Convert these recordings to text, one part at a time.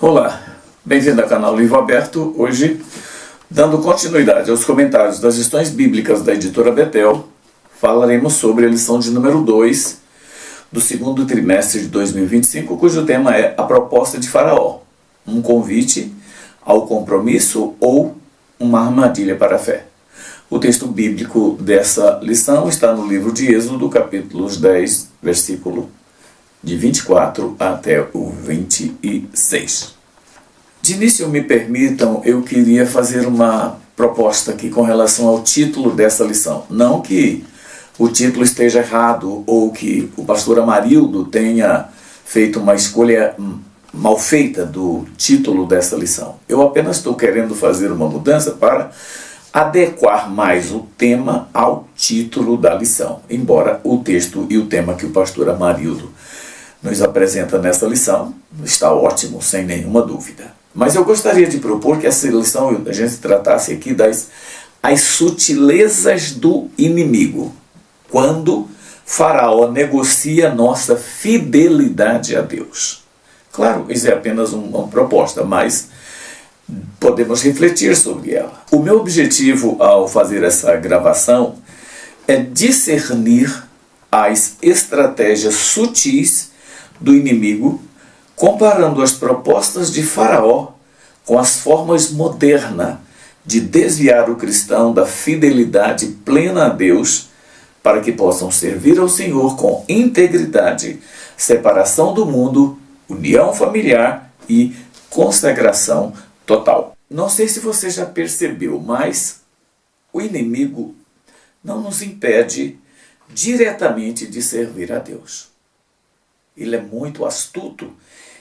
Olá, bem-vindo ao canal Livro Aberto. Hoje, dando continuidade aos comentários das lições bíblicas da editora Betel, falaremos sobre a lição de número 2 do segundo trimestre de 2025, cujo tema é a proposta de Faraó, um convite ao compromisso ou uma armadilha para a fé. O texto bíblico dessa lição está no livro de Êxodo, capítulos 10, versículo de 24 até o 26. De início, me permitam, eu queria fazer uma proposta aqui com relação ao título dessa lição. Não que o título esteja errado ou que o pastor Amarildo tenha feito uma escolha mal feita do título dessa lição. Eu apenas estou querendo fazer uma mudança para adequar mais o tema ao título da lição, embora o texto e o tema que o pastor Amarildo nos apresenta nessa lição está ótimo, sem nenhuma dúvida. Mas eu gostaria de propor que essa lição a gente tratasse aqui das as sutilezas do inimigo, quando Faraó negocia nossa fidelidade a Deus. Claro, isso é apenas uma proposta, mas podemos refletir sobre ela. O meu objetivo ao fazer essa gravação é discernir as estratégias sutis do inimigo, comparando as propostas de Faraó com as formas modernas de desviar o cristão da fidelidade plena a Deus, para que possam servir ao Senhor com integridade, separação do mundo, união familiar e consagração total. Não sei se você já percebeu, mas o inimigo não nos impede diretamente de servir a Deus. Ele é muito astuto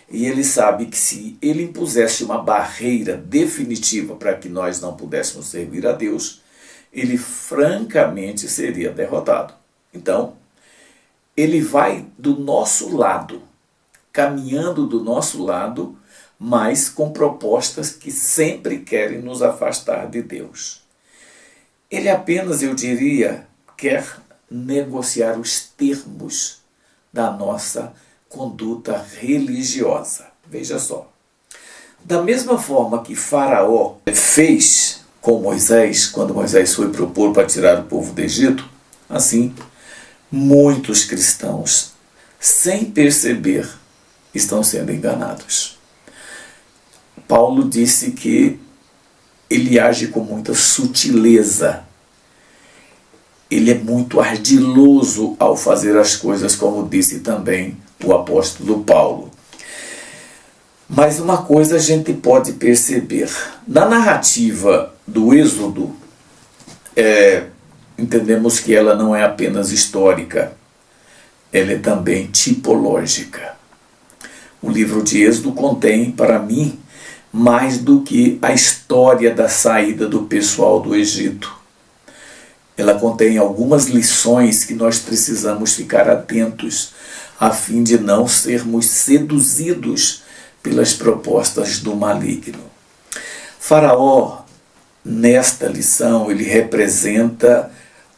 e ele sabe que se ele impusesse uma barreira definitiva para que nós não pudéssemos servir a Deus, ele francamente seria derrotado. Então, ele vai do nosso lado, caminhando do nosso lado, mas com propostas que sempre querem nos afastar de Deus. Ele apenas, eu diria, quer negociar os termos da nossa conduta religiosa. Veja só. Da mesma forma que Faraó fez com Moisés, quando Moisés foi propor para tirar o povo do Egito, assim, muitos cristãos, sem perceber, estão sendo enganados. Paulo disse que ele age com muita sutileza. Ele é muito ardiloso ao fazer as coisas, como disse também o apóstolo Paulo. Mas uma coisa a gente pode perceber. Na narrativa do Êxodo, entendemos que ela não é apenas histórica, ela é também tipológica. O livro de Êxodo contém, para mim, mais do que a história da saída do pessoal do Egito. Ela contém algumas lições que nós precisamos ficar atentos a fim de não sermos seduzidos pelas propostas do maligno. Faraó, nesta lição, ele representa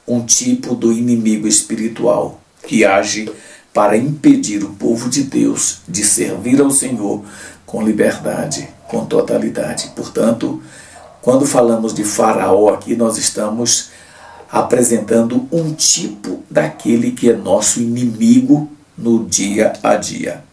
um tipo do inimigo espiritual que age para impedir o povo de Deus de servir ao Senhor com liberdade, com totalidade. Portanto, quando falamos de Faraó aqui, nós estamos apresentando um tipo daquele que é nosso inimigo no dia a dia.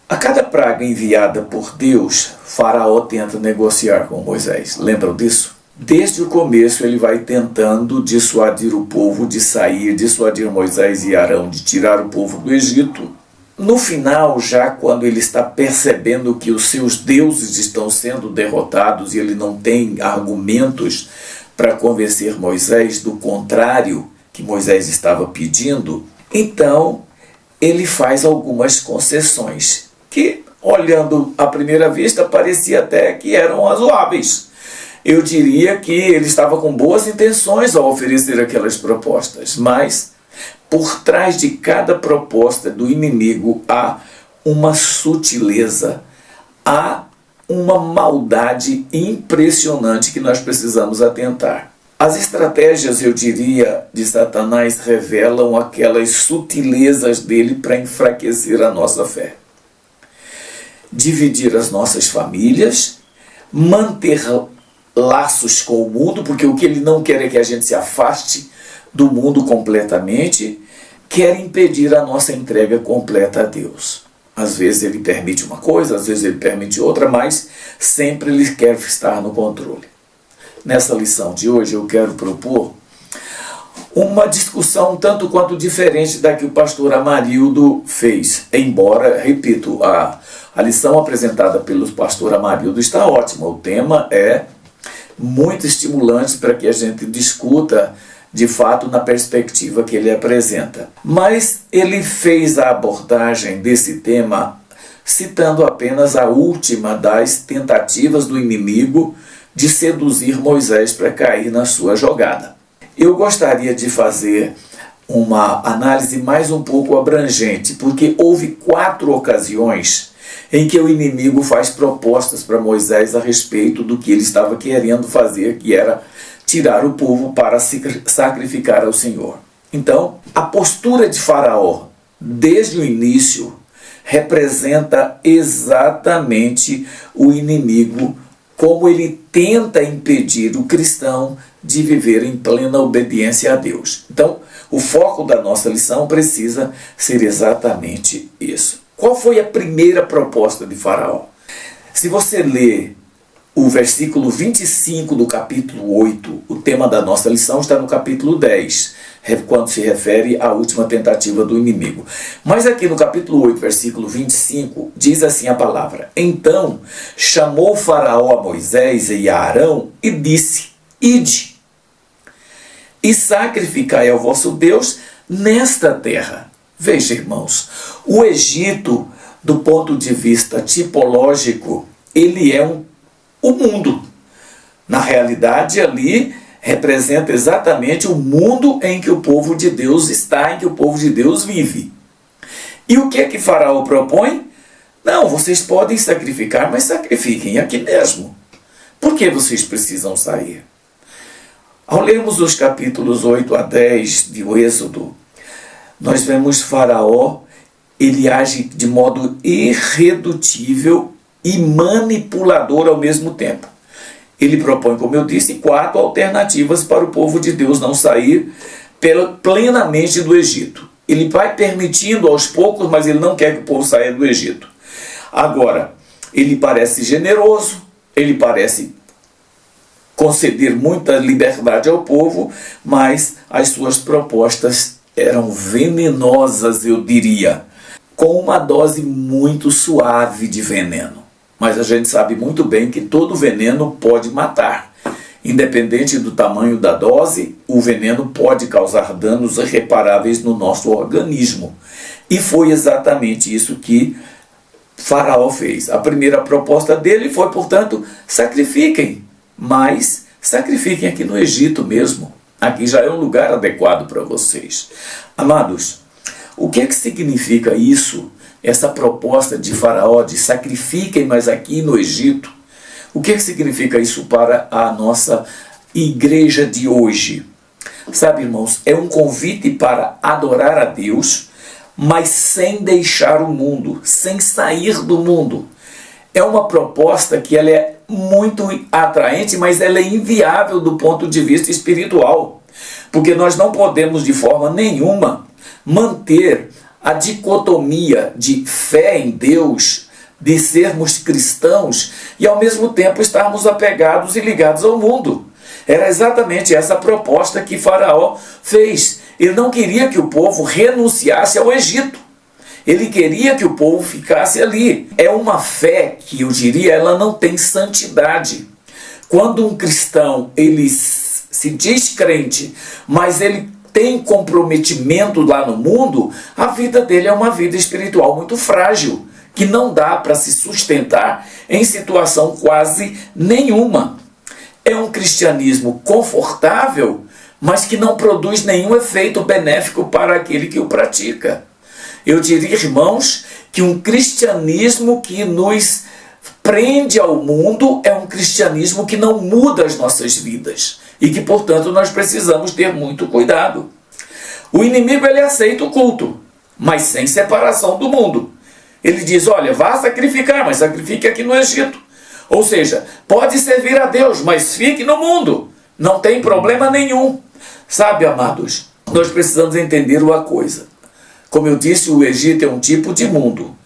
A cada praga enviada por Deus, Faraó tenta negociar com Moisés. Lembram disso? Desde o começo ele vai tentando dissuadir o povo de sair, dissuadir Moisés e Arão de tirar o povo do Egito. No final, já quando ele está percebendo que os seus deuses estão sendo derrotados e ele não tem argumentos para convencer Moisés do contrário que Moisés estava pedindo, então ele faz algumas concessões que, olhando à primeira vista, parecia até que eram razoáveis. Eu diria que ele estava com boas intenções ao oferecer aquelas propostas, mas por trás de cada proposta do inimigo há uma sutileza, há uma maldade impressionante que nós precisamos atentar. As estratégias, eu diria, de Satanás revelam aquelas sutilezas dele para enfraquecer a nossa fé. dividir as nossas famílias, manter laços com o mundo, porque o que ele não quer é que a gente se afaste do mundo completamente, quer impedir a nossa entrega completa a Deus. Às vezes ele permite uma coisa, às vezes ele permite outra, mas sempre ele quer estar no controle. Nessa lição de hoje eu quero propor uma discussão tanto quanto diferente da que o pastor Amarildo fez. Embora, repito, a lição apresentada pelo pastor Amarildo está ótima. O tema é muito estimulante para que a gente discuta de fato na perspectiva que ele apresenta. Mas ele fez a abordagem desse tema citando apenas a última das tentativas do inimigo de seduzir Moisés para cair na sua jogada. Eu gostaria de fazer uma análise mais um pouco abrangente, porque houve 4 ocasiões em que o inimigo faz propostas para Moisés a respeito do que ele estava querendo fazer, que era tirar o povo para sacrificar ao Senhor. Então, a postura de Faraó, desde o início, representa exatamente o inimigo, como ele tenta impedir o cristão de viver em plena obediência a Deus. Então, o foco da nossa lição precisa ser exatamente isso. Qual foi a primeira proposta de Faraó? Se você ler o versículo 25 do capítulo 8, o tema da nossa lição está no capítulo 10, quando se refere à última tentativa do inimigo. Mas aqui no capítulo 8, versículo 25, diz assim a palavra: Então chamou Faraó a Moisés e a Arão e disse: Ide, e sacrificai ao vosso Deus nesta terra. Veja, irmãos, o Egito, do ponto de vista tipológico, ele é o mundo. Na realidade, ali representa exatamente o mundo em que o povo de Deus está, em que o povo de Deus vive. E o que é que Faraó propõe? Não, vocês podem sacrificar, mas sacrifiquem aqui mesmo. Por que vocês precisam sair? Ao lermos os capítulos 8 a 10 de Êxodo, nós vemos Faraó, ele age de modo irredutível e manipulador ao mesmo tempo. Ele propõe, como eu disse, 4 alternativas para o povo de Deus não sair plenamente do Egito. Ele vai permitindo aos poucos, mas ele não quer que o povo saia do Egito. Agora, ele parece generoso, ele parece conceder muita liberdade ao povo, mas as suas propostas eram venenosas, eu diria, com uma dose muito suave de veneno. Mas a gente sabe muito bem que todo veneno pode matar. Independente do tamanho da dose, o veneno pode causar danos irreparáveis no nosso organismo. E foi exatamente isso que Faraó fez. A primeira proposta dele foi, portanto, sacrifiquem, mas sacrifiquem aqui no Egito mesmo. Aqui já é um lugar adequado para vocês. Amados, o que é que significa isso? Essa proposta de Faraó de sacrifiquem, mas aqui no Egito. O que significa isso para a nossa igreja de hoje? Sabe, irmãos, é um convite para adorar a Deus, mas sem deixar o mundo, sem sair do mundo. É uma proposta que ela é muito atraente, mas ela é inviável do ponto de vista espiritual. Porque nós não podemos de forma nenhuma manter a dicotomia de fé em Deus, de sermos cristãos e ao mesmo tempo estarmos apegados e ligados ao mundo. Era exatamente essa proposta que Faraó fez. Ele não queria que o povo renunciasse ao Egito. Ele queria que o povo ficasse ali. É uma fé que, eu diria, ela não tem santidade. Quando um cristão, ele se diz crente, mas ele tem comprometimento lá no mundo, a vida dele é uma vida espiritual muito frágil, que não dá para se sustentar em situação quase nenhuma. É um cristianismo confortável, mas que não produz nenhum efeito benéfico para aquele que o pratica. Eu diria, irmãos, que um cristianismo que nos prende ao mundo é um cristianismo que não muda as nossas vidas e que, portanto, nós precisamos ter muito cuidado. O inimigo, ele aceita o culto, mas sem separação do mundo. Ele diz, olha, vá sacrificar, mas sacrifique aqui no Egito. Ou seja, pode servir a Deus, mas fique no mundo. Não tem problema nenhum. Sabe, amados, nós precisamos entender uma coisa. Como eu disse, o Egito é um tipo de mundo.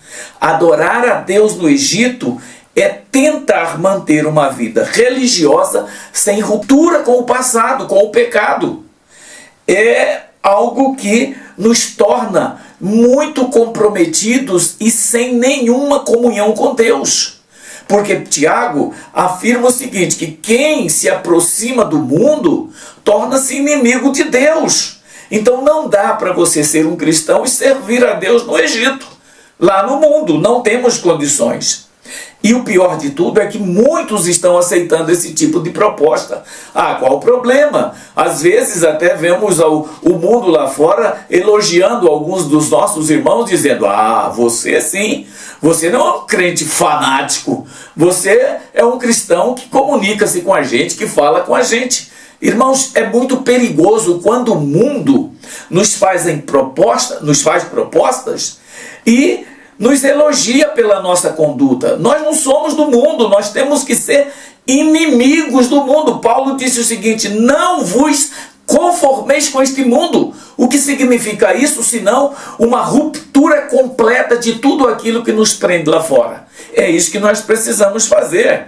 Adorar a Deus no Egito é tentar manter uma vida religiosa sem ruptura com o passado, com o pecado. É algo que nos torna muito comprometidos e sem nenhuma comunhão com Deus. Porque Tiago afirma o seguinte, que quem se aproxima do mundo torna-se inimigo de Deus. Então não dá para você ser um cristão e servir a Deus no Egito. Lá no mundo não temos condições. E o pior de tudo é que muitos estão aceitando esse tipo de proposta. Ah, qual o problema? Às vezes até vemos o mundo lá fora elogiando alguns dos nossos irmãos, dizendo, ah, você sim, você não é um crente fanático, você é um cristão que comunica-se com a gente, que fala com a gente. Irmãos, é muito perigoso quando o mundo nos faz propostas e nos elogia pela nossa conduta. Nós não somos do mundo, nós temos que ser inimigos do mundo. Paulo disse o seguinte, não vos conformeis com este mundo. O que significa isso, senão uma ruptura completa de tudo aquilo que nos prende lá fora. É isso que nós precisamos fazer.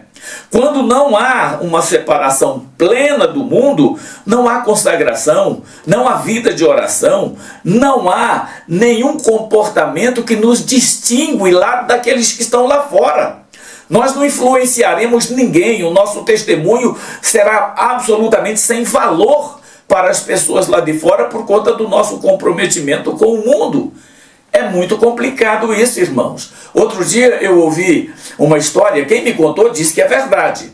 Quando não há uma separação plena do mundo, não há consagração, não há vida de oração, não há nenhum comportamento que nos distingue lá daqueles que estão lá fora. Nós não influenciaremos ninguém, o nosso testemunho será absolutamente sem valor para as pessoas lá de fora por conta do nosso comprometimento com o mundo. É muito complicado isso, irmãos. Outro dia eu ouvi uma história, quem me contou disse que é verdade.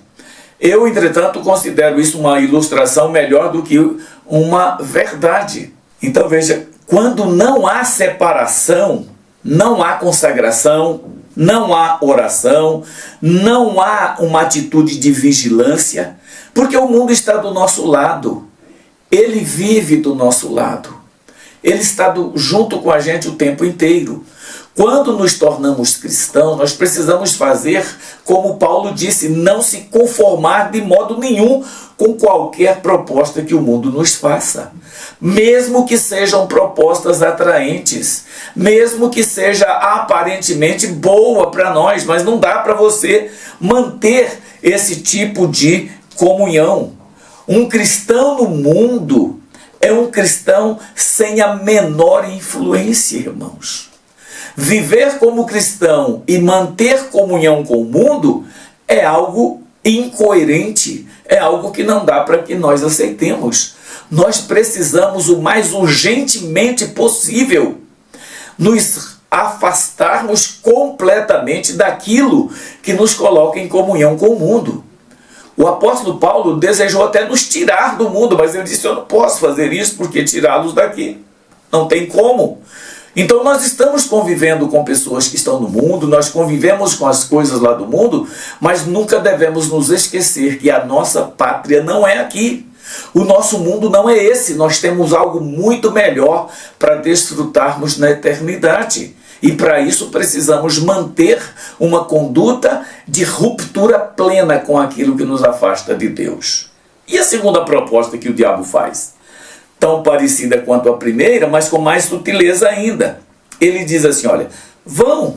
Eu, entretanto, considero isso uma ilustração melhor do que uma verdade. Então veja, quando não há separação, não há consagração, não há oração, não há uma atitude de vigilância, porque o mundo está do nosso lado, ele vive do nosso lado. Ele está junto com a gente o tempo inteiro. Quando nos tornamos cristãos, nós precisamos fazer, como Paulo disse, não se conformar de modo nenhum com qualquer proposta que o mundo nos faça. Mesmo que sejam propostas atraentes, mesmo que seja aparentemente boa para nós, mas não dá para você manter esse tipo de comunhão. Um cristão no mundo é um cristão sem a menor influência, irmãos. Viver como cristão e manter comunhão com o mundo é algo incoerente, é algo que não dá para que nós aceitemos. Nós precisamos o mais urgentemente possível nos afastarmos completamente daquilo que nos coloca em comunhão com o mundo. O apóstolo Paulo desejou até nos tirar do mundo, mas ele disse, eu não posso fazer isso porque tirá-los daqui. Não tem como. Então nós estamos convivendo com pessoas que estão no mundo, nós convivemos com as coisas lá do mundo, mas nunca devemos nos esquecer que a nossa pátria não é aqui. O nosso mundo não é esse, nós temos algo muito melhor para desfrutarmos na eternidade. E para isso precisamos manter uma conduta de ruptura plena com aquilo que nos afasta de Deus. E a segunda proposta que o diabo faz? Tão parecida quanto a primeira, mas com mais sutileza ainda. Ele diz assim, olha, vão,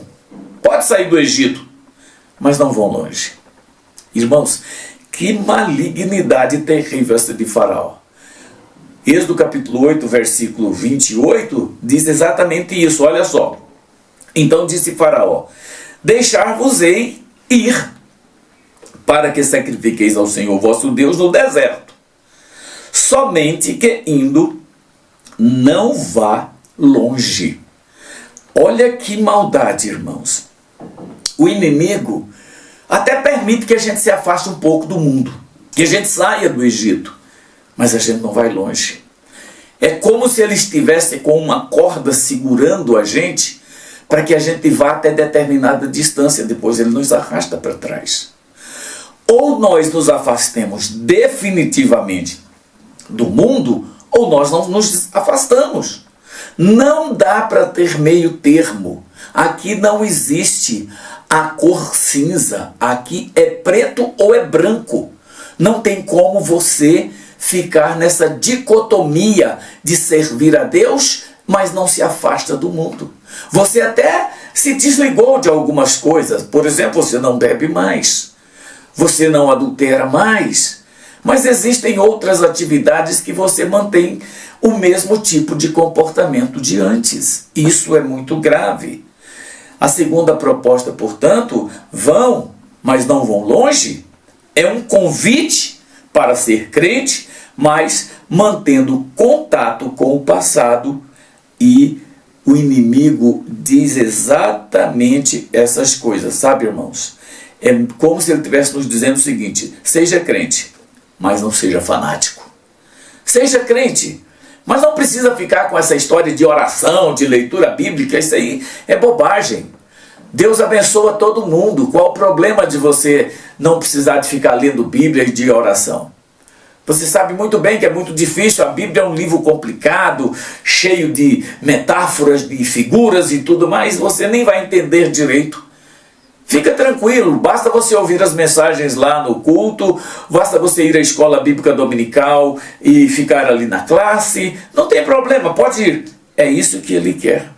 pode sair do Egito, mas não vão longe. Irmãos, que malignidade terrível essa de Faraó. Êxodo capítulo 8, versículo 28, diz exatamente isso, olha só. Então disse Faraó, deixar-vos-ei ir, para que sacrifiqueis ao Senhor vosso Deus no deserto. Somente que indo, não vá longe. Olha que maldade, irmãos. O inimigo até permite que a gente se afaste um pouco do mundo, que a gente saia do Egito, mas a gente não vai longe. É como se ele estivesse com uma corda segurando a gente, para que a gente vá até determinada distância, depois ele nos arrasta para trás. Ou nós nos afastemos definitivamente do mundo, ou nós não nos afastamos. Não dá para ter meio termo. Aqui não existe a cor cinza. Aqui é preto ou é branco. Não tem como você ficar nessa dicotomia de servir a Deus, mas não se afasta do mundo. Você até se desligou de algumas coisas. Por exemplo, você não bebe mais. Você não adultera mais. Mas existem outras atividades que você mantém o mesmo tipo de comportamento de antes. Isso é muito grave. A segunda proposta, portanto, vão, mas não vão longe, é um convite para ser crente, mas mantendo contato com o passado, e o inimigo diz exatamente essas coisas, sabe, irmãos? É como se ele estivesse nos dizendo o seguinte: seja crente, mas não seja fanático. Seja crente, mas não precisa ficar com essa história de oração, de leitura bíblica. Isso aí é bobagem. Deus abençoa todo mundo. Qual o problema de você não precisar de ficar lendo Bíblia e de oração? Você sabe muito bem que é muito difícil. A Bíblia é um livro complicado, cheio de metáforas, de figuras e tudo mais. Você nem vai entender direito. Fica tranquilo, basta você ouvir as mensagens lá no culto, basta você ir à escola bíblica dominical e ficar ali na classe. Não tem problema, pode ir. É isso que ele quer.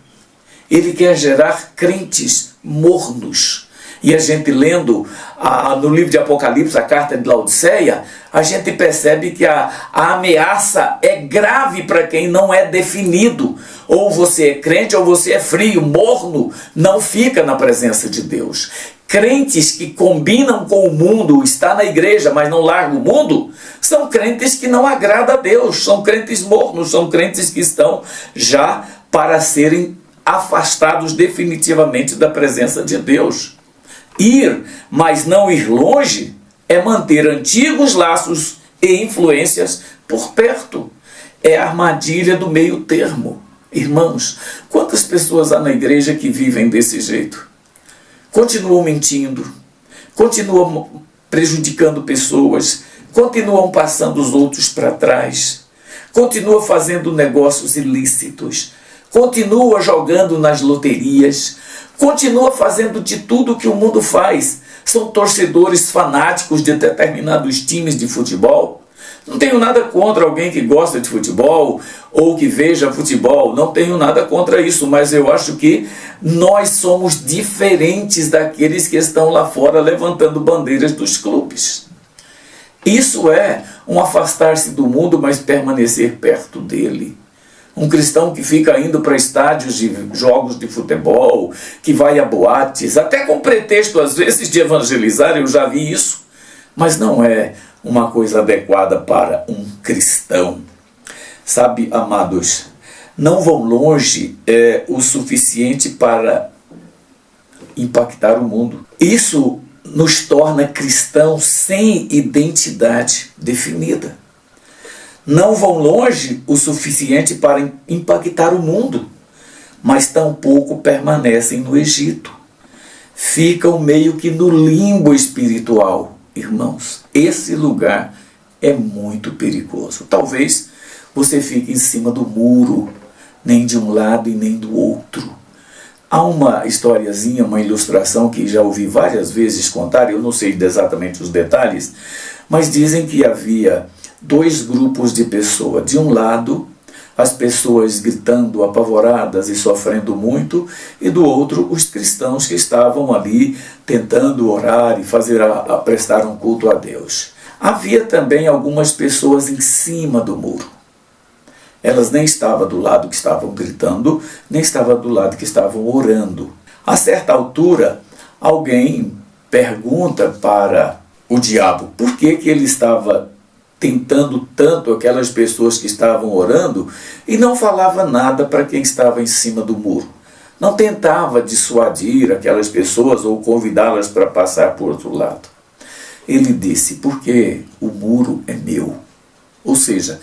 Ele quer gerar crentes mornos. E a gente lendo no livro de Apocalipse, a carta de Laodiceia, a gente percebe que a ameaça é grave para quem não é definido. Ou você é crente ou você é frio, morno, não fica na presença de Deus. Crentes que combinam com o mundo, está na igreja, mas não larga o mundo, são crentes que não agradam a Deus, são crentes mornos, são crentes que estão já para serem afastados definitivamente da presença de Deus. Ir, mas não ir longe, é manter antigos laços e influências por perto. É a armadilha do meio termo. Irmãos, quantas pessoas há na igreja que vivem desse jeito? Continuam mentindo, continuam prejudicando pessoas, continuam passando os outros para trás, continuam fazendo negócios ilícitos, continua jogando nas loterias, continua fazendo de tudo que o mundo faz. São torcedores fanáticos de determinados times de futebol. Não tenho nada contra alguém que gosta de futebol ou que veja futebol, não tenho nada contra isso, mas eu acho que nós somos diferentes daqueles que estão lá fora levantando bandeiras dos clubes. Isso é um afastar-se do mundo, mas permanecer perto dele. Um cristão que fica indo para estádios de jogos de futebol, que vai a boates, até com pretexto às vezes de evangelizar, eu já vi isso, mas não é uma coisa adequada para um cristão. Sabe, amados, não vão longe o suficiente para impactar o mundo. Isso nos torna cristãos sem identidade definida. Não vão longe o suficiente para impactar o mundo, mas tampouco permanecem no Egito. Ficam meio que no limbo espiritual. Irmãos, esse lugar é muito perigoso. Talvez você fique em cima do muro, nem de um lado e nem do outro. Há uma historiazinha, uma ilustração que já ouvi várias vezes contar, eu não sei exatamente os detalhes, mas dizem que havia dois grupos de pessoas. De um lado, as pessoas gritando, apavoradas e sofrendo muito, e do outro, os cristãos que estavam ali tentando orar e prestar um culto a Deus. Havia também algumas pessoas em cima do muro. Elas nem estavam do lado que estavam gritando, nem estavam do lado que estavam orando. A certa altura, alguém pergunta para o diabo por que ele estava tentando tanto aquelas pessoas que estavam orando e não falava nada para quem estava em cima do muro. Não tentava dissuadir aquelas pessoas ou convidá-las para passar por outro lado. Ele disse, porque o muro é meu. Ou seja,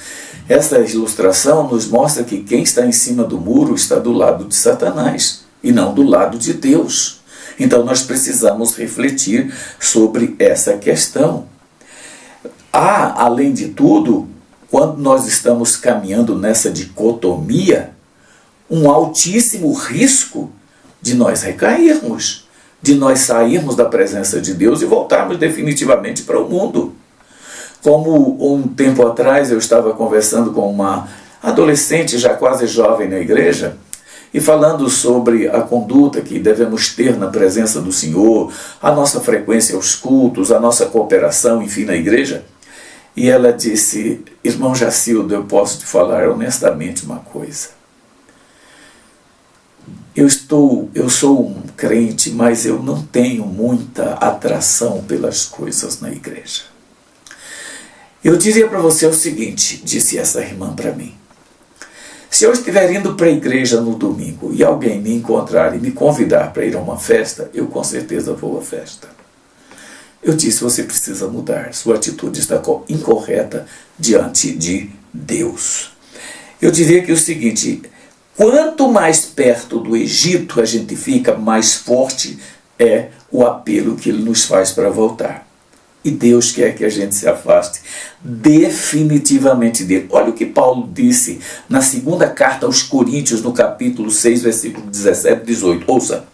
essa ilustração nos mostra que quem está em cima do muro está do lado de Satanás e não do lado de Deus. Então nós precisamos refletir sobre essa questão. Há, além de tudo, quando nós estamos caminhando nessa dicotomia, um altíssimo risco de nós recairmos, de nós sairmos da presença de Deus e voltarmos definitivamente para o mundo. Como um tempo atrás eu estava conversando com uma adolescente já quase jovem na igreja, e falando sobre a conduta que devemos ter na presença do Senhor, a nossa frequência aos cultos, a nossa cooperação, enfim, na igreja. E ela disse: irmão Jacildo, eu posso te falar honestamente uma coisa. Eu sou um crente, mas eu não tenho muita atração pelas coisas na igreja. Eu diria para você o seguinte, disse essa irmã para mim: se eu estiver indo para a igreja no domingo e alguém me encontrar e me convidar para ir a uma festa, eu com certeza vou à festa. Eu disse: você precisa mudar, sua atitude está incorreta diante de Deus. Eu diria que é o seguinte: quanto mais perto do Egito a gente fica, mais forte é o apelo que ele nos faz para voltar. E Deus quer que a gente se afaste definitivamente dele. Olha o que Paulo disse na segunda carta aos Coríntios, no capítulo 6, versículo 17 e 18. Ouça: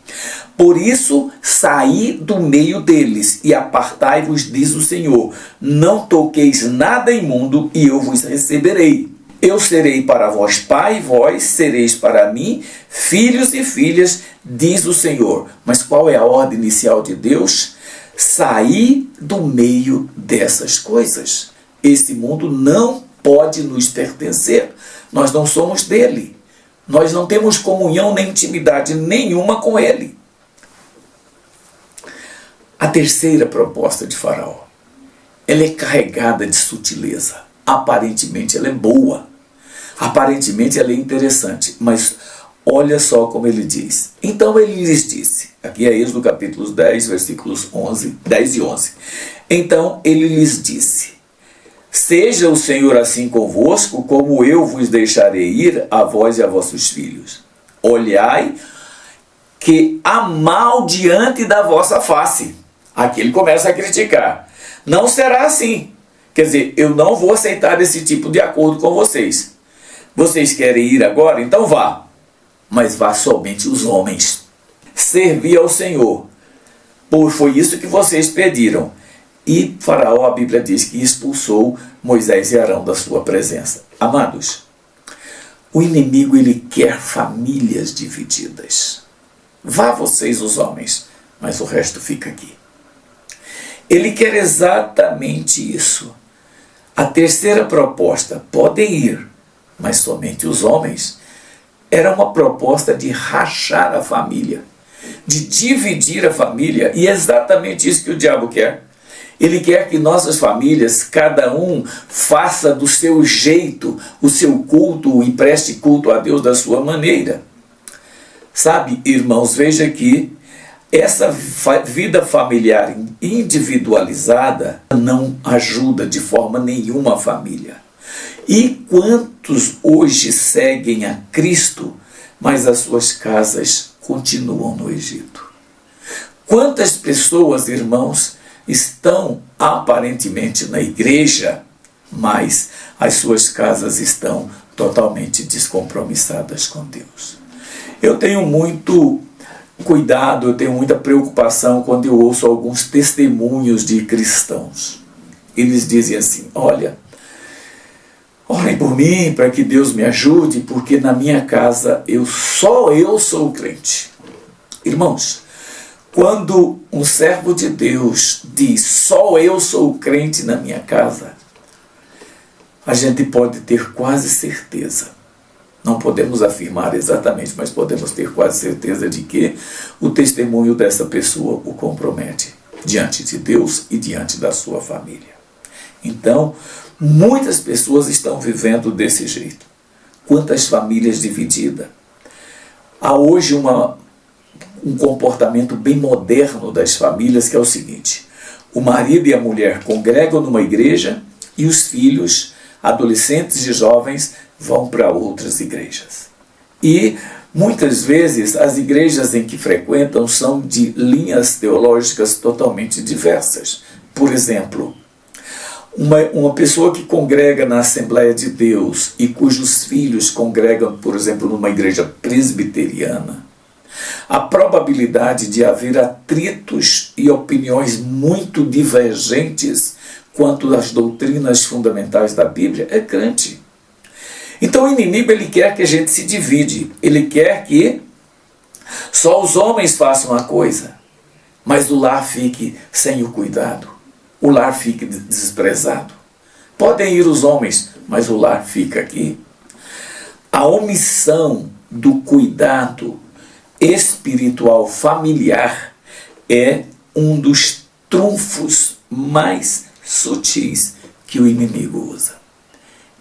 por isso saí do meio deles e apartai-vos, diz o Senhor. Não toqueis nada imundo e eu vos receberei. Eu serei para vós pai, vós sereis para mim filhos e filhas, diz o Senhor. Mas qual é a ordem inicial de Deus? Sair do meio dessas coisas. Esse mundo não pode nos pertencer. Nós não somos dele. Nós não temos comunhão nem intimidade nenhuma com ele. A terceira proposta de Faraó, ela é carregada de sutileza. Aparentemente ela é boa. Aparentemente ela é interessante. Mas olha só como ele diz. Então ele lhes disse, aqui é Êxodo capítulo 10, versículos 10 e 11. Então ele lhes disse: seja o Senhor assim convosco, como eu vos deixarei ir, a vós e a vossos filhos. Olhai que há mal diante da vossa face. Aqui ele começa a criticar. Não será assim. Quer dizer, eu não vou aceitar esse tipo de acordo com vocês. Vocês querem ir agora? Então vá. Mas vá somente os homens. Servir ao Senhor. Pois foi isso que vocês pediram. E Faraó, a Bíblia diz que expulsou Moisés e Arão da sua presença. Amados, o inimigo ele quer famílias divididas. Vá vocês os homens, mas o resto fica aqui. Ele quer exatamente isso. A terceira proposta, podem ir, mas somente os homens, era uma proposta de rachar a família, de dividir a família, e é exatamente isso que o diabo quer. Ele quer que nossas famílias, cada um faça do seu jeito o seu culto e preste culto a Deus da sua maneira. Sabe, irmãos, veja que essa vida familiar individualizada não ajuda de forma nenhuma a família. E quantos hoje seguem a Cristo, mas as suas casas continuam no Egito? Quantas pessoas, irmãos, estão aparentemente na igreja, mas as suas casas estão totalmente descompromissadas com Deus? Eu tenho muito cuidado, eu tenho muita preocupação quando eu ouço alguns testemunhos de cristãos. Eles dizem assim: olha, orem por mim para que Deus me ajude, porque na minha casa só eu sou crente. Irmãos, quando um servo de Deus diz só eu sou crente na minha casa, a gente pode ter quase certeza, não podemos afirmar exatamente, mas podemos ter quase certeza de que o testemunho dessa pessoa o compromete diante de Deus e diante da sua família. Então, muitas pessoas estão vivendo desse jeito. Quantas famílias divididas. Há hoje um comportamento bem moderno das famílias, que é o seguinte: o marido e a mulher congregam numa igreja e os filhos, adolescentes e jovens, vão para outras igrejas. E muitas vezes as igrejas em que frequentam são de linhas teológicas totalmente diversas. Por exemplo, uma pessoa que congrega na Assembleia de Deus e cujos filhos congregam, por exemplo, numa igreja presbiteriana, A probabilidade de haver atritos e opiniões muito divergentes quanto às doutrinas fundamentais da Bíblia é grande. Então o inimigo ele quer que a gente se divide, ele quer que só os homens façam a coisa, mas o lar fique sem o cuidado, o lar fique desprezado. Podem ir os homens, mas o lar fica aqui. A omissão do cuidado espiritual familiar é um dos trunfos mais sutis que o inimigo usa.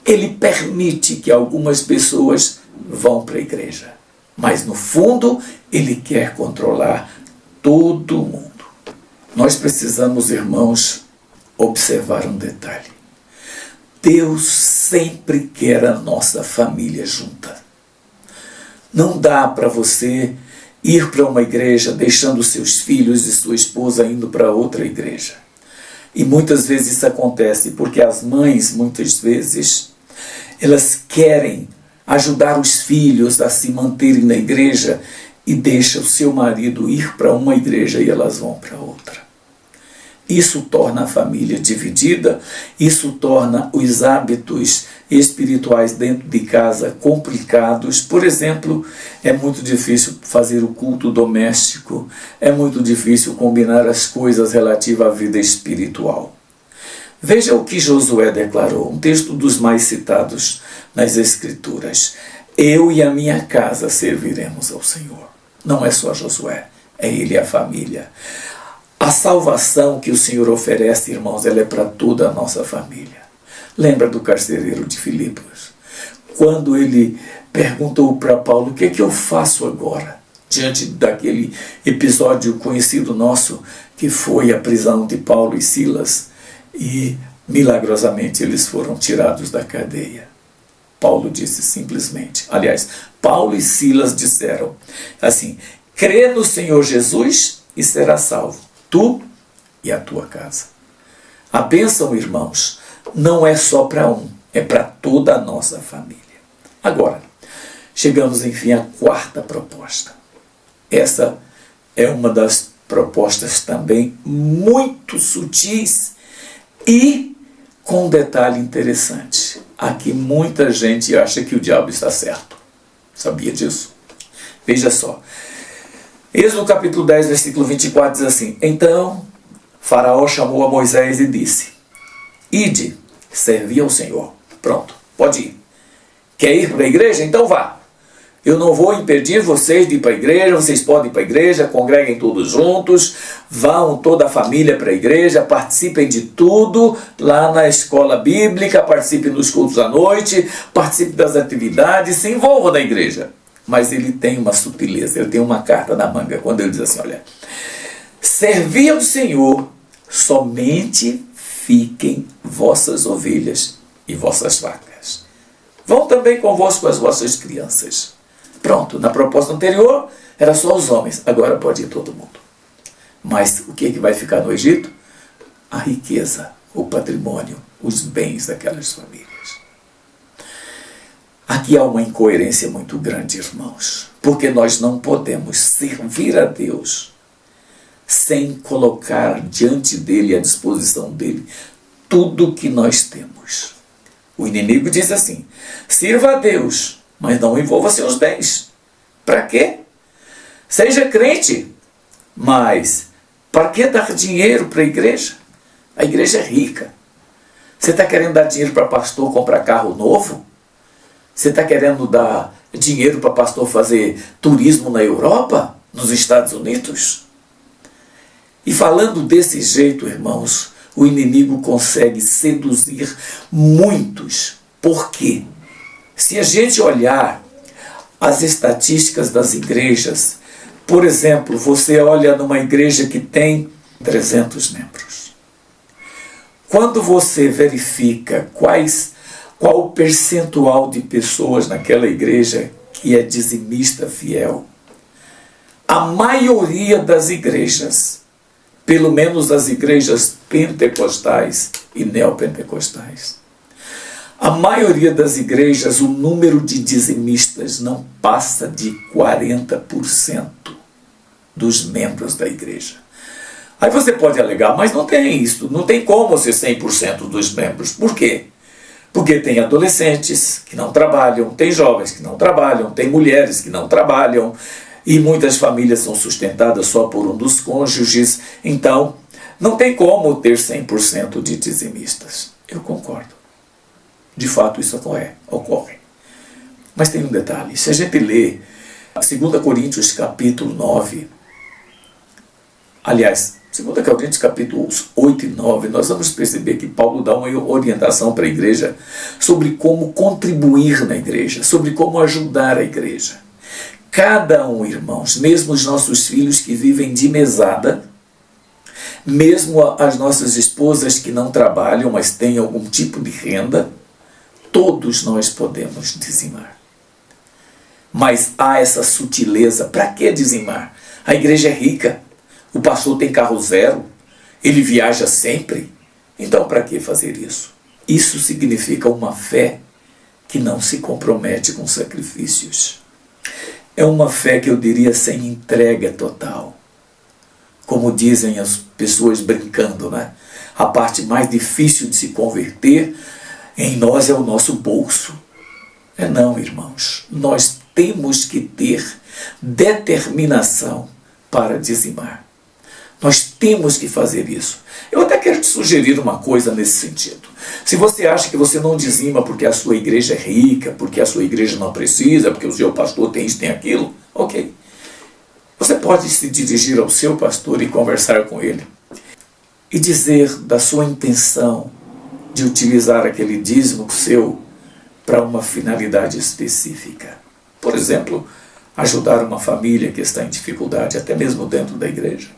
Ele permite que algumas pessoas vão para a igreja, mas no fundo ele quer controlar todo mundo. Nós precisamos, irmãos, observar um detalhe. Deus sempre quer a nossa família junta. Não dá para você ir para uma igreja deixando seus filhos e sua esposa indo para outra igreja. E muitas vezes isso acontece porque as mães, muitas vezes, elas querem ajudar os filhos a se manterem na igreja e deixam o seu marido ir para uma igreja e elas vão para outra. Isso torna a família dividida, isso torna os hábitos espirituais dentro de casa complicados. Por exemplo, é muito difícil fazer o culto doméstico, é muito difícil combinar as coisas relativas à vida espiritual. Veja o que Josué declarou, um texto dos mais citados nas Escrituras. Eu e a minha casa serviremos ao Senhor. Não é só Josué, é ele e a família. A salvação que o Senhor oferece, irmãos, ela é para toda a nossa família. Lembra do carcereiro de Filipos? Quando ele perguntou para Paulo, o que é que eu faço agora? Diante daquele episódio conhecido nosso, que foi a prisão de Paulo e Silas, e milagrosamente eles foram tirados da cadeia. Paulo disse simplesmente, aliás, Paulo e Silas disseram assim, crê no Senhor Jesus e será salvo, tu e a tua casa. A bênção, irmãos, não é só para um, é para toda a nossa família. Agora, chegamos enfim à quarta proposta. Essa é uma das propostas também muito sutis e com um detalhe interessante. Aqui muita gente acha que o diabo está certo. Sabia disso? Veja só. Êxodo capítulo 10, versículo 24 diz assim, então Faraó chamou a Moisés e disse, ide, servi ao Senhor. Pronto, pode ir. Quer ir para a igreja? Então vá. Eu não vou impedir vocês de ir para a igreja, vocês podem ir para a igreja, congreguem todos juntos, vão toda a família para a igreja, participem de tudo lá na escola bíblica, participem dos cultos à noite, participem das atividades, se envolvam na igreja. Mas ele tem uma sutileza, ele tem uma carta na manga, quando ele diz assim, olha, servi ao Senhor, somente fiquem vossas ovelhas e vossas vacas. Vão também convosco as vossas crianças. Pronto, na proposta anterior era só os homens, agora pode ir todo mundo. Mas o que é que vai ficar no Egito? A riqueza, o patrimônio, os bens daquelas famílias. Aqui há uma incoerência muito grande, irmãos, porque nós não podemos servir a Deus sem colocar diante dele, à disposição dele, tudo o que nós temos. O inimigo diz assim, sirva a Deus, mas não envolva seus bens. Para quê? Seja crente, mas para que dar dinheiro para a igreja? A igreja é rica. Você está querendo dar dinheiro para pastor comprar carro novo? Você está querendo dar dinheiro para pastor fazer turismo na Europa? Nos Estados Unidos? E falando desse jeito, irmãos, o inimigo consegue seduzir muitos. Por quê? Se a gente olhar as estatísticas das igrejas, por exemplo, você olha numa igreja que tem 300 membros. Quando você verifica qual o percentual de pessoas naquela igreja que é dizimista fiel, a maioria das igrejas, pelo menos as igrejas pentecostais e neopentecostais, A maioria das igrejas, o número de dizimistas não passa de 40% dos membros da igreja. Aí você pode alegar, mas não tem isso, não tem como ser 100% dos membros. Por quê? Porque tem adolescentes que não trabalham, tem jovens que não trabalham, tem mulheres que não trabalham, e muitas famílias são sustentadas só por um dos cônjuges. Então, não tem como ter 100% de dizimistas. Eu concordo. De fato, isso ocorre. Mas tem um detalhe. Se a gente lê 2 Coríntios capítulo 9, aliás, 2 Coríntios capítulos 8 e 9, nós vamos perceber que Paulo dá uma orientação para a igreja sobre como contribuir na igreja, sobre como ajudar a igreja. Cada um, irmãos, mesmo os nossos filhos que vivem de mesada, mesmo as nossas esposas que não trabalham, mas têm algum tipo de renda, todos nós podemos dizimar. Mas há essa sutileza. Para que dizimar? A igreja é rica, o pastor tem carro zero, ele viaja sempre. Então, para que fazer isso? Isso significa uma fé que não se compromete com sacrifícios. É uma fé que eu diria sem entrega total. Como dizem as pessoas brincando, né? A parte mais difícil de se converter em nós é o nosso bolso. Não, irmãos. Nós temos que ter determinação para dizimar. Nós temos que fazer isso. Eu até quero te sugerir uma coisa nesse sentido. Se você acha que você não dizima porque a sua igreja é rica, porque a sua igreja não precisa, porque o seu pastor tem isso, tem aquilo, ok. Você pode se dirigir ao seu pastor e conversar com ele. E dizer da sua intenção de utilizar aquele dízimo seu para uma finalidade específica. Por exemplo, ajudar uma família que está em dificuldade, até mesmo dentro da igreja.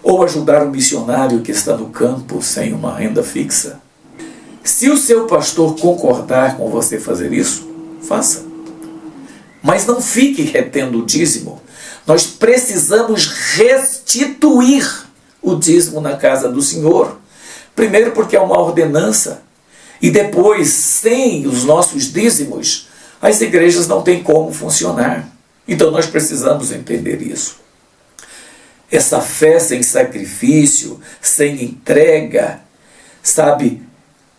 Ou ajudar um missionário que está no campo sem uma renda fixa. Se o seu pastor concordar com você fazer isso, faça. Mas não fique retendo o dízimo. Nós precisamos restituir o dízimo na casa do Senhor. Primeiro porque é uma ordenança. E depois, sem os nossos dízimos, as igrejas não têm como funcionar. Então nós precisamos entender isso. Essa fé sem sacrifício, sem entrega, sabe,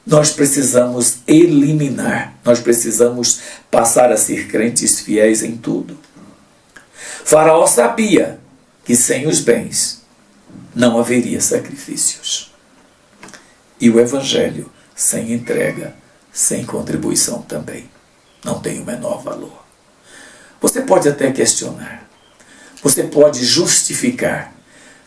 nós precisamos eliminar, nós precisamos passar a ser crentes fiéis em tudo. Faraó sabia que sem os bens não haveria sacrifícios. E o evangelho, sem entrega, sem contribuição também, não tem o menor valor. Você pode até questionar, você pode justificar,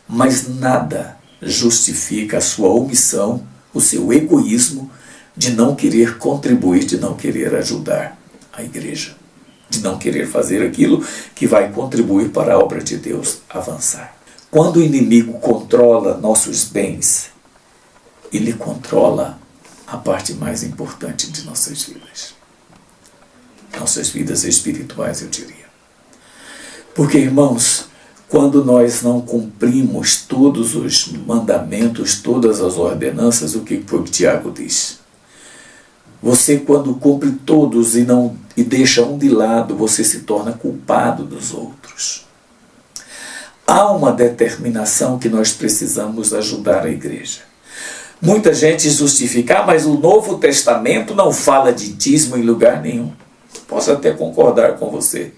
mas nada justifica a sua omissão, o seu egoísmo de não querer contribuir, de não querer ajudar a igreja, de não querer fazer aquilo que vai contribuir para a obra de Deus avançar. Quando o inimigo controla nossos bens, ele controla a parte mais importante de nossas vidas espirituais, eu diria. Porque, irmãos, quando nós não cumprimos todos os mandamentos, todas as ordenanças, o que o Tiago diz? Você, quando cumpre todos e deixa um de lado, você se torna culpado dos outros. Há uma determinação que nós precisamos ajudar a igreja. Muita gente justifica, mas o Novo Testamento não fala de dízimo em lugar nenhum. Posso até concordar com você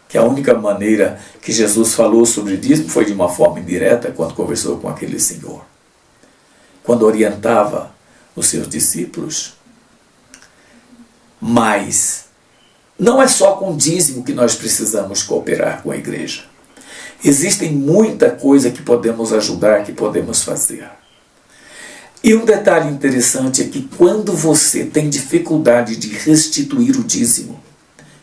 que a única maneira que Jesus falou sobre dízimo foi de uma forma indireta, quando conversou com aquele senhor. Quando orientava os seus discípulos. Mas não é só com dízimo que nós precisamos cooperar com a igreja. Existem muita coisa que podemos ajudar, que podemos fazer. E um detalhe interessante é que quando você tem dificuldade de restituir o dízimo,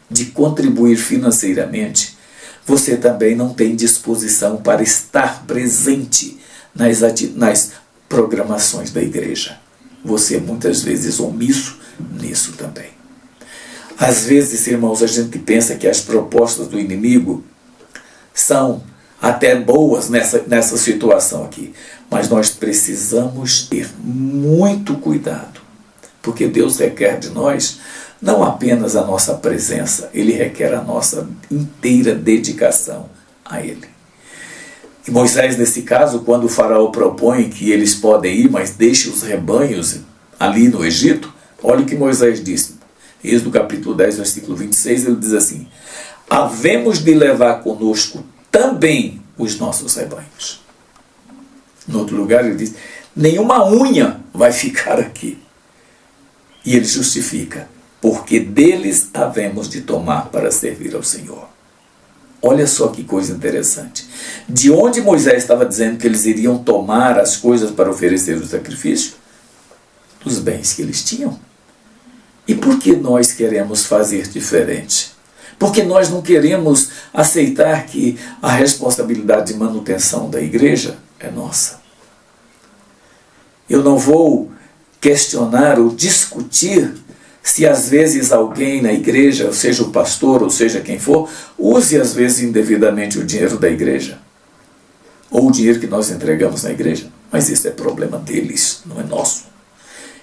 de contribuir financeiramente, você também não tem disposição para estar presente nas programações da igreja. Você é muitas vezes omisso nisso também. Às vezes, irmãos, a gente pensa que as propostas do inimigo são até boas nessa situação aqui, mas nós precisamos ter muito cuidado Porque Deus requer de nós não apenas a nossa presença, Ele requer a nossa inteira dedicação a Ele. E Moisés, nesse caso, quando o faraó propõe que eles podem ir, mas deixe os rebanhos ali no Egito, olha o que Moisés disse. Êxodo capítulo 10, versículo 26, ele diz assim: havemos de levar conosco também os nossos rebanhos. No outro lugar ele diz: nenhuma unha vai ficar aqui. E ele justifica: porque deles havemos de tomar para servir ao Senhor. Olha só que coisa interessante. De onde Moisés estava dizendo que eles iriam tomar as coisas para oferecer o sacrifício? Dos bens que eles tinham. E por que nós queremos fazer diferente? Porque nós não queremos aceitar que a responsabilidade de manutenção da igreja é nossa. Eu não vou questionar ou discutir se às vezes alguém na igreja, seja o pastor ou seja quem for, use às vezes indevidamente o dinheiro da igreja, ou o dinheiro que nós entregamos na igreja. Mas isso é problema deles, não é nosso.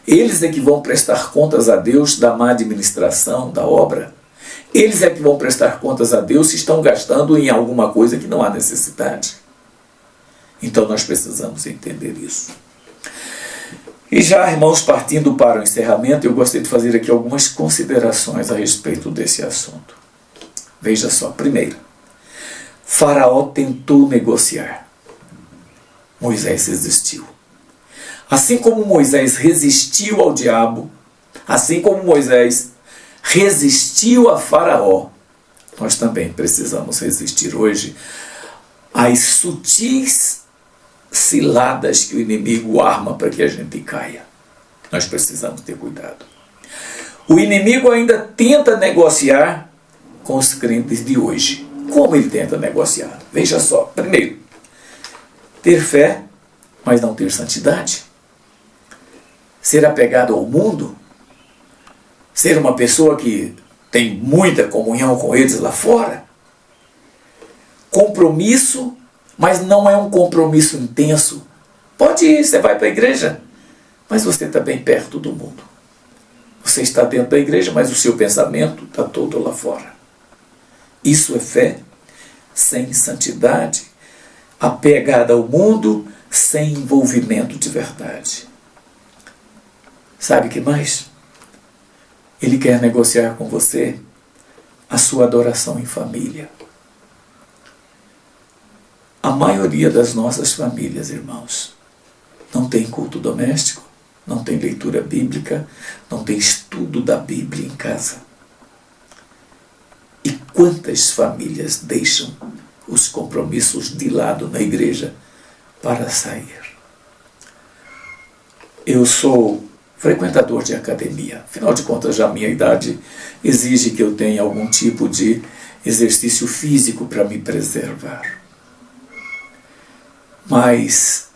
Eles é que vão prestar contas a Deus da má administração da obra. Eles é que vão prestar contas a Deus se estão gastando em alguma coisa que não há necessidade. Então nós precisamos entender isso. E já, irmãos, partindo para o encerramento, eu gostaria de fazer aqui algumas considerações a respeito desse assunto. Veja só, primeiro, Faraó tentou negociar. Moisés resistiu. Assim como Moisés resistiu ao diabo, assim como Moisés resistiu a Faraó, nós também precisamos resistir hoje às sutis ciladas que o inimigo arma para que a gente caia. Nós precisamos ter cuidado. O inimigo ainda tenta negociar com os crentes de hoje. Como ele tenta negociar? Veja só. Primeiro, ter fé, mas não ter santidade. Ser apegado ao mundo. Ser uma pessoa que tem muita comunhão com eles lá fora. Compromisso, mas não é um compromisso intenso. Pode ir, você vai para a igreja, mas você está bem perto do mundo. Você está dentro da igreja, mas o seu pensamento está todo lá fora. Isso é fé sem santidade, apegada ao mundo, sem envolvimento de verdade. Sabe o que mais? Ele quer negociar com você a sua adoração em família. A maioria das nossas famílias, irmãos, não tem culto doméstico, não tem leitura bíblica, não tem estudo da Bíblia em casa. E quantas famílias deixam os compromissos de lado na igreja para sair? Eu sou frequentador de academia. Afinal de contas, já a minha idade exige que eu tenha algum tipo de exercício físico para me preservar. Mas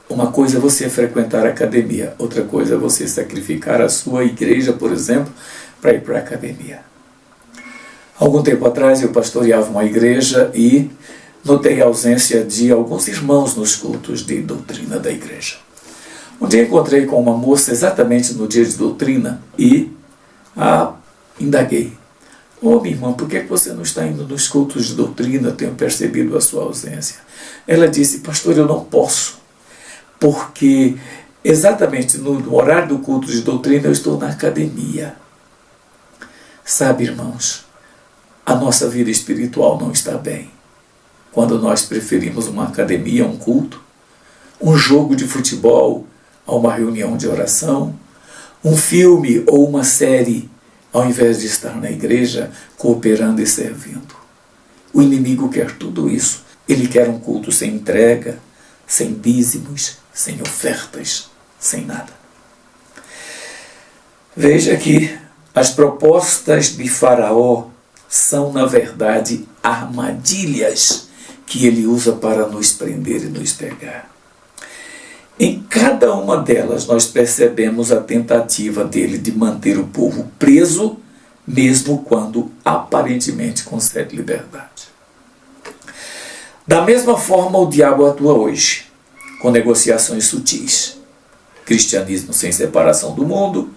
uma coisa é você frequentar a academia, outra coisa é você sacrificar a sua igreja, por exemplo, para ir para a academia. Algum tempo atrás eu pastoreava uma igreja e notei a ausência de alguns irmãos nos cultos de doutrina da igreja. Um dia encontrei com uma moça exatamente no dia de doutrina e a indaguei. Ô, minha irmã, por que você não está indo nos cultos de doutrina? Tenho percebido a sua ausência. Ela disse: pastor, eu não posso, porque exatamente no horário do culto de doutrina eu estou na academia. Sabe, irmãos, a nossa vida espiritual não está bem quando nós preferimos uma academia a um culto, um jogo de futebol a uma reunião de oração, um filme ou uma série ao invés de estar na igreja cooperando e servindo. O inimigo quer tudo isso. Ele quer um culto sem entrega, sem dízimos, sem ofertas, sem nada. Veja que as propostas de Faraó são, na verdade, armadilhas que ele usa para nos prender e nos pegar. Em cada uma delas nós percebemos a tentativa dele de manter o povo preso, mesmo quando aparentemente concede liberdade. Da mesma forma, o diabo atua hoje, com negociações sutis. Cristianismo sem separação do mundo,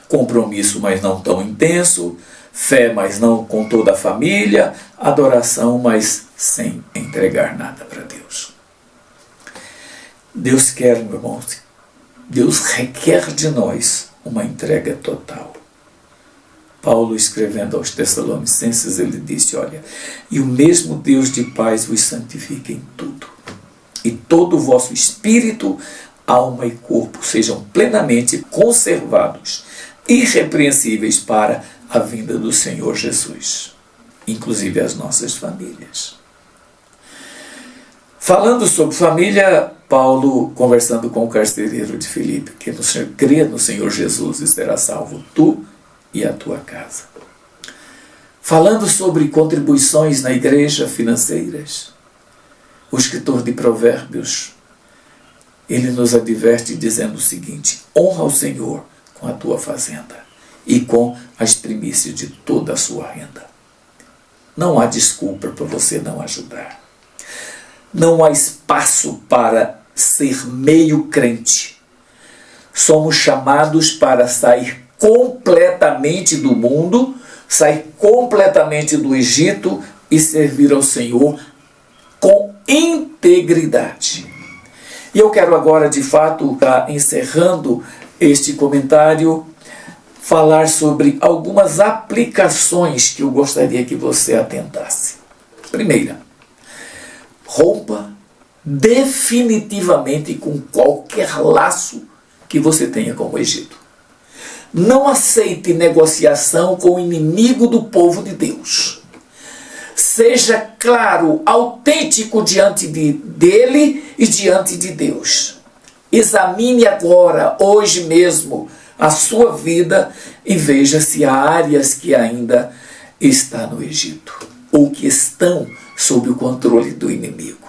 compromisso, mas não tão intenso, fé, mas não com toda a família, adoração, mas sem entregar nada para Deus. Deus quer, meu irmão, Deus requer de nós uma entrega total. Paulo, escrevendo aos Tessalonicenses, ele disse, olha, e o mesmo Deus de paz vos santifique em tudo, e todo o vosso espírito, alma e corpo sejam plenamente conservados, irrepreensíveis para a vinda do Senhor Jesus, inclusive as nossas famílias. Falando sobre família, Paulo, conversando com o carcereiro de Filipe, que crê no Senhor Jesus e será salvo tu e a tua casa. Falando sobre contribuições na igreja financeiras, o escritor de Provérbios, ele nos adverte dizendo o seguinte: honra o Senhor com a tua fazenda e com as primícias de toda a sua renda. Não há desculpa para você não ajudar. Não há espaço para ser meio crente. Somos chamados para sair completamente do mundo, sair completamente do Egito e servir ao Senhor com integridade. E eu quero agora, de fato, encerrando este comentário, falar sobre algumas aplicações que eu gostaria que você atentasse. Primeira, rompa definitivamente com qualquer laço que você tenha com o Egito. Não aceite negociação com o inimigo do povo de Deus. Seja claro, autêntico diante dele e diante de Deus. Examine agora, hoje mesmo, a sua vida e veja se há áreas que ainda está no Egito ou que estão sob o controle do inimigo.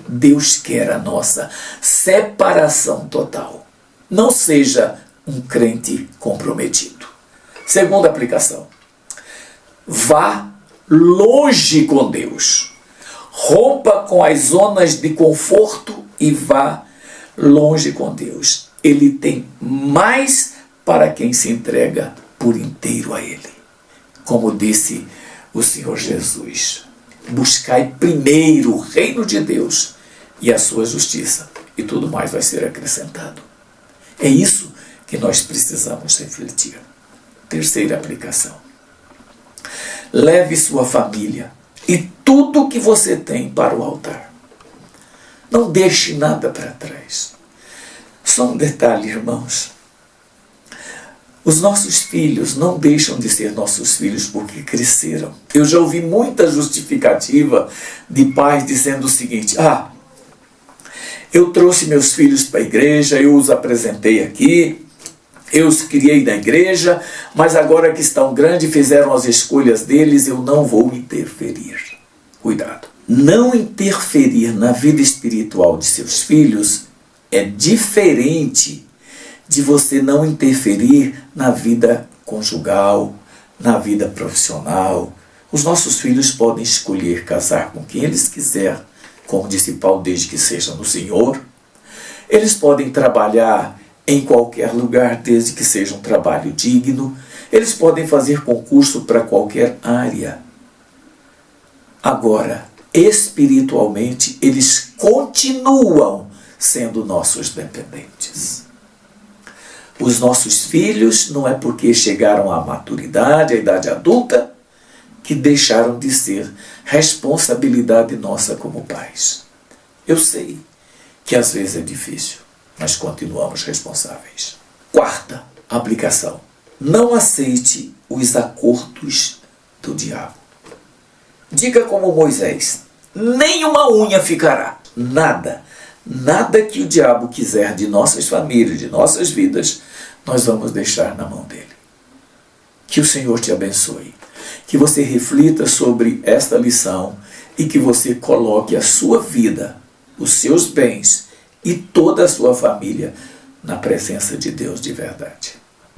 Deus quer a nossa separação total. Não seja um crente comprometido. Segunda aplicação. Vá longe com Deus. Rompa com as zonas de conforto e vá longe com Deus. Ele tem mais para quem se entrega por inteiro a Ele. Como disse o Senhor Jesus, buscai primeiro o reino de Deus e a sua justiça, e tudo mais vai ser acrescentado. É isso que nós precisamos refletir. Terceira aplicação. Leve sua família e tudo o que você tem para o altar. Não deixe nada para trás. Só um detalhe, irmãos. Os nossos filhos não deixam de ser nossos filhos porque cresceram. Eu já ouvi muita justificativa de pais dizendo o seguinte: eu trouxe meus filhos para a igreja, eu os apresentei aqui, eu os criei na igreja, mas agora que estão grandes, fizeram as escolhas deles, eu não vou interferir. Cuidado. Não interferir na vida espiritual de seus filhos é diferente de você não interferir na vida conjugal, na vida profissional. Os nossos filhos podem escolher casar com quem eles quiserem, como disse Paulo, desde que seja no Senhor. Eles podem trabalhar em qualquer lugar, desde que seja um trabalho digno. Eles podem fazer concurso para qualquer área. Agora, espiritualmente, eles continuam sendo nossos dependentes. Os nossos filhos não é porque chegaram à maturidade, à idade adulta, que deixaram de ser responsabilidade nossa como pais. Eu sei que às vezes é difícil, mas continuamos responsáveis. Quarta aplicação. Não aceite os acordos do diabo. Diga como Moisés: nenhuma unha ficará. Nada que o diabo quiser de nossas famílias, de nossas vidas, nós vamos deixar na mão dele. Que o Senhor te abençoe. Que você reflita sobre esta lição e que você coloque a sua vida, os seus bens e toda a sua família na presença de Deus de verdade.